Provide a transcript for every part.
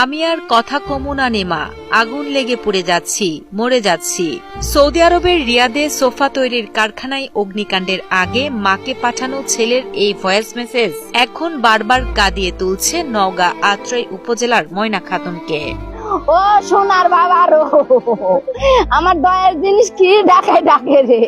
আমি আর কথা কমু না নেমা, আগুন লেগে পড়ে যাচ্ছি, মরে যাচ্ছি। সৌদি আরবের রিয়াদে সোফা তৈরির কারখানায় অগ্নিকাণ্ডের আগে মাকে পাঠানো ছেলের এই ভয়েস মেসেজ এখন বারবার কাঁদিয়ে তুলছে নওগাঁ আত্রাই উপজেলার ময়না খাতুনকে। ও সোনার বাবারও আমার দয়ের জিনিস কি ডাকে ডাকে রে।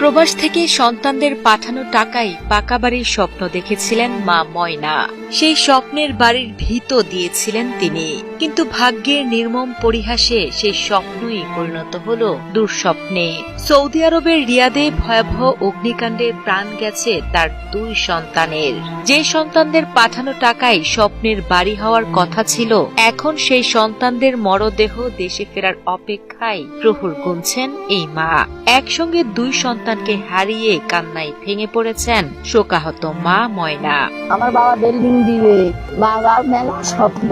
প্রবাস থেকে সন্তানদের পাঠানো টাকায় পাকা বাড়ির স্বপ্ন দেখেছিলেন মা ময়না। সেই স্বপ্নের বাড়ির ভিত দিয়েছিলেন তিনি, কিন্তু ভাগ্যের নির্মম পরিহাসে সেই স্বপ্নই পরিণত হলো দুঃস্বপ্নে। সৌদি আরবের রিয়াদে ভয়াবহ অগ্নিকাণ্ডে প্রাণ গেছে তার 2 সন্তানের। যে সন্তানদের পাঠানো টাকায় স্বপ্নের বাড়ি হওয়ার কথা ছিল, এখন সেই সন্তানদের মরদেহ দেশে ফেরার অপেক্ষায় প্রহর গুনছেন এই মা। একসঙ্গে 2 সন্তানকে হারিয়ে কান্নায় ভেঙে পড়েছেন শোকাহত মা ময়না। আমার বাবা বিল্ডিং দিবে, বাবার মেলা স্বপ্ন।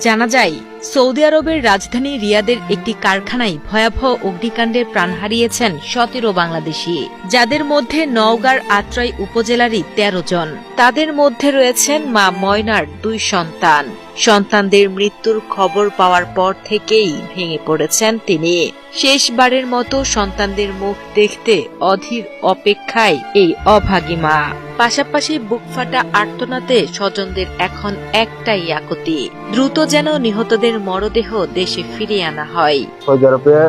জানা যায়, সৌদি আরবের রাজধানী রিয়াদের একটি কারখানায় ভয়াবহ অগ্নিকাণ্ডে প্রাণ হারিয়েছেন 17 বাংলাদেশি, যাদের মধ্যে নওগাঁর আত্রাই উপজেলারই 13 জন। তাদের মধ্যে রয়েছেন মা ময়নার 2 সন্তান। সন্তানদের মৃত্যুর খবর পাওয়ার পর থেকেই ভেঙে পড়েছেন তিনি। শেষবারের মতো সন্তানদের মুখ দেখতে অধীর অপেক্ষায় এই অভাগী মা। পাশাপাশি বুকফাটা আর্তনাদে স্বজনদের এখন একটাই আকুতি, দ্রুত যেন নিহতদের মরদেহ দেশে ফিরিয়ে আনা হয়।